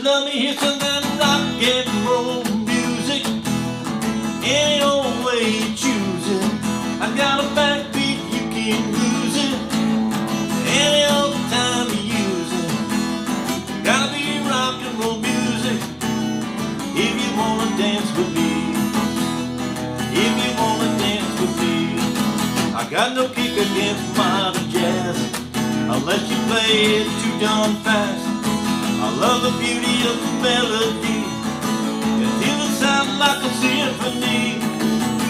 let me hear some of that rock and roll music. Any old way you choose it. I got a backbeat, you can't lose it. Any old time you use it. Gotta be rock and roll music. If you wanna dance with me. If you wanna dance with me. I got no kick against modern jazz, unless you play it too darn fast. I love the beauty of the melody, until it sounds like a symphony.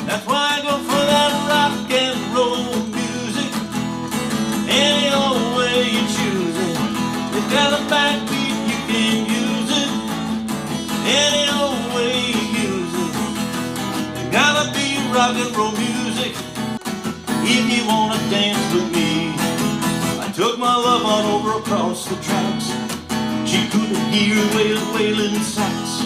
That's why I go for that rock and roll music. Any old way you choose it. It's got a backbeat, you can use it. Any old way you use it. It gotta be rock and roll music. If you wanna dance with me. I took my love on over across the tracks. She couldn't hear wailing sax.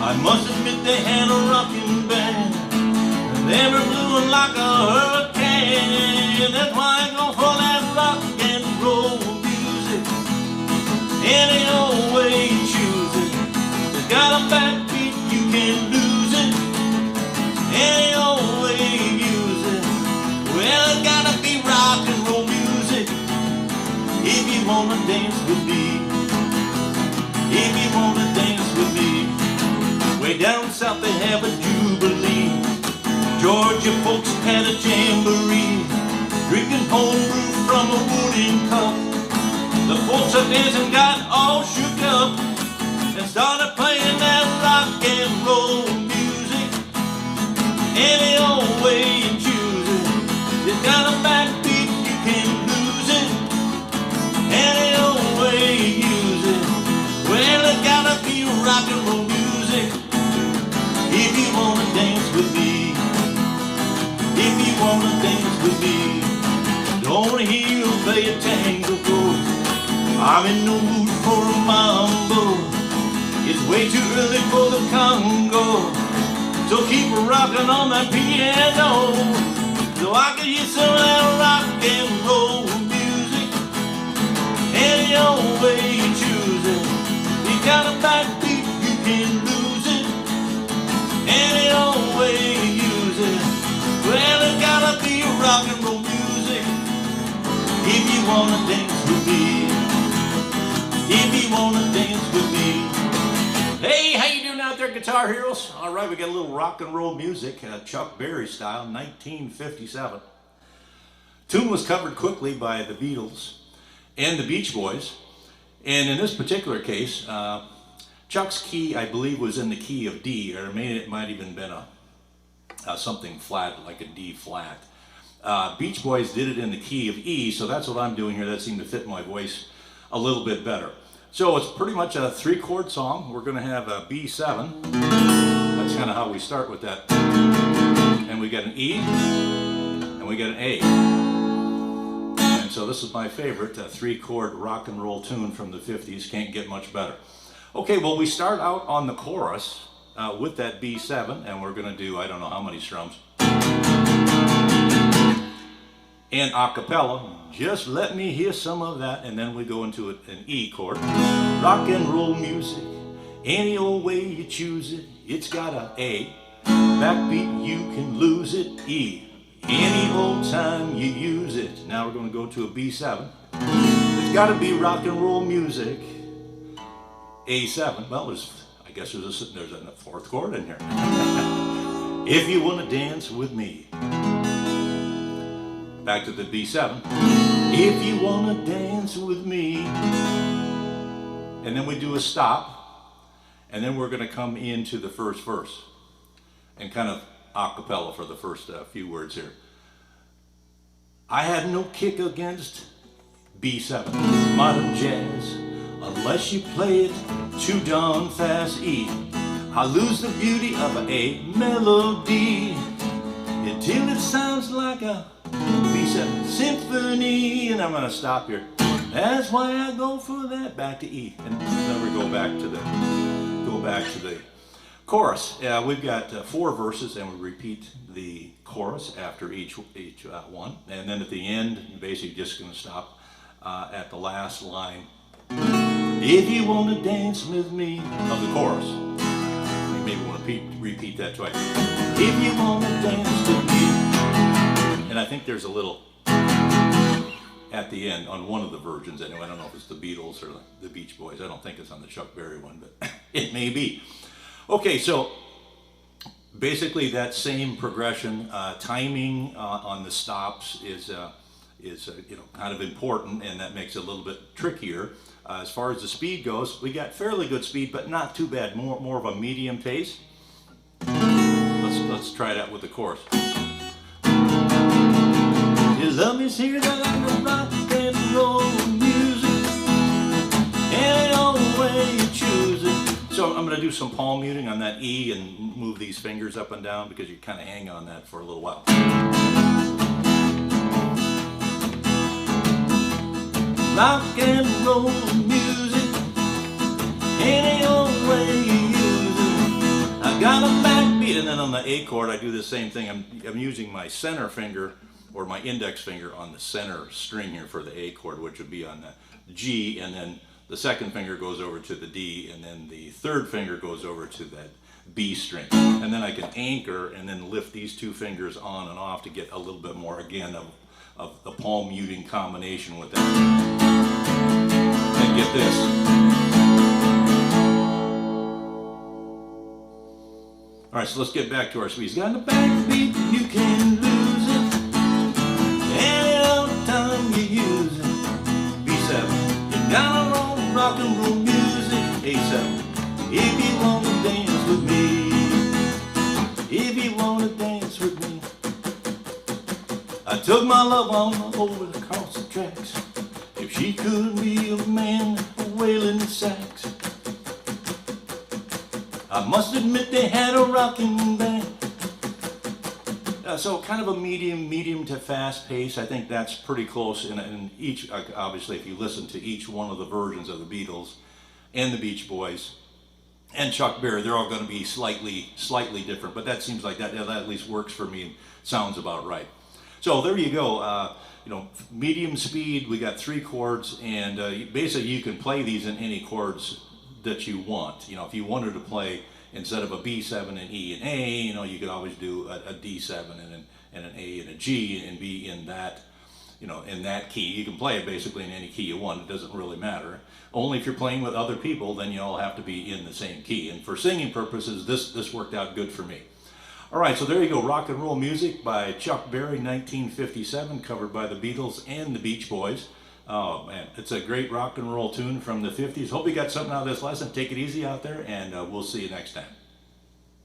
I must admit they had a rockin' band, and they were blowing like a hurricane. That's why I go for that rock and roll music. Any old way you choose it. It's got a backbeat, you can't lose it. Any old way you use it. Well, it's gotta be rock and roll music. If you wanna dance with me. If you wanna dance with me. Way down south they have a jubilee. Georgia folks had a jamboree, drinking homebrew from a wooden cup. The folks up dancing got all shook up and started playing that rock and roll music. Any old way you choose it. It's got a backbeat, you can't lose it. Any old way you use it. Well, it gotta be rock and roll music. If you wanna dance with me. If you wanna dance with me. Don't wanna hear you play a tango go. I'm in no mood for a mambo. It's way too early for the Congo. So keep rocking on that piano, so I can hear some of that rock and roll music. Any old way you choose it. You got a backbeat, you can't lose it. Any old way you use it. Well, it gotta be rock and roll music. If you wanna dance with me. If you wanna dance with me. Hey, how you doing out there, guitar heroes? All right, we got a little rock and roll music, Chuck Berry style, 1957. Tune was covered quickly by the Beatles and the Beach Boys. And in this particular case, Chuck's key, I believe, was in the key of D, or it might even been something flat, like a D flat. Beach Boys did it in the key of E, so that's what I'm doing here. That seemed to fit my voice a little bit better. So it's pretty much a 3-chord song. We're going to have a B7. That's kind of how we start with that. And we got an E, and we got an A. And so this is my favorite 3-chord rock and roll tune from the 50s. Can't get much better. Okay, well, we start out on the chorus with that B7, and we're going to do, I don't know how many strums. And a cappella, just let me hear some of that, and then we go into an E chord. Rock and roll music, any old way you choose it. It's got a A, backbeat, you can lose it. E, any old time you use it. Now we're going to go to a B7. It's got to be rock and roll music. A7, well, I guess there's a 4th chord in here. If you want to dance with me. Back to the B7. If you want to dance with me. And then we do a stop. And then we're going to come into the first verse. And kind of a cappella for the first few words here. I had no kick against B7, modern jazz, unless you play it too darn fast. E, I lose the beauty of a melody until it sounds like a B7 symphony. And I'm going to stop here. That's why I go for that. Back to E, and then we go back to the chorus. We've got 4 verses, and we repeat the chorus after each one. And then at the end, you're basically just going to stop at the last line. If you want to dance with me, of the chorus. You maybe want to repeat that twice. If you want to dance with me. And I think there's a little at the end on one of the versions anyway. I don't know if it's the Beatles or the Beach Boys. I don't think it's on the Chuck Berry one, but it may be. Okay, so basically that same progression. Timing on the stops is kind of important, and that makes it a little bit trickier. As far as the speed goes, we got fairly good speed, but not too bad. More of a medium pace. Let's try that with the chorus. You love me serious, I like the rock and roll music, any old way you choose it. So I'm going to do some palm muting on that E and move these fingers up and down because you kind of hang on that for a little while. Rock and roll music, any old way you use it. I got a backbeat, and then on the A chord I do the same thing. I'm using my center finger or my index finger on the center string here for the A chord, which would be on the G, and then the second finger goes over to the D, and then the third finger goes over to that B string. And then I can anchor and then lift these two fingers on and off to get a little bit more, again, of the palm muting combination with that. And get this. All right, so let's get back to our speeds. Got the backbeat, you can lose it. Any old time you use it. B7. You got a long rock and roll music. A7. If you want to dance with me. If you want to dance with me. I took my love on over across the tracks. If she could be a man wailing sax, I must admit they had a rocking band. So kind of a medium to fast pace. I think that's pretty close in each, obviously if you listen to each one of the versions of the Beatles and the Beach Boys and Chuck Berry, they're all going to be slightly different, but that seems like that at least works for me and sounds about right. So there you go. Medium speed, we got 3 chords, and basically you can play these in any chords that you want. If you wanted to play instead of a B7 and E and A, you could always do a D7 and an A and a G and be in that, in that key. You can play it basically in any key you want. It doesn't really matter. Only if you're playing with other people, then you all have to be in the same key. And for singing purposes, this worked out good for me. All right, so there you go. Rock and Roll Music by Chuck Berry, 1957, covered by the Beatles and the Beach Boys. Oh man, it's a great rock and roll tune from the 50s. Hope you got something out of this lesson. Take it easy out there, and we'll see you next time.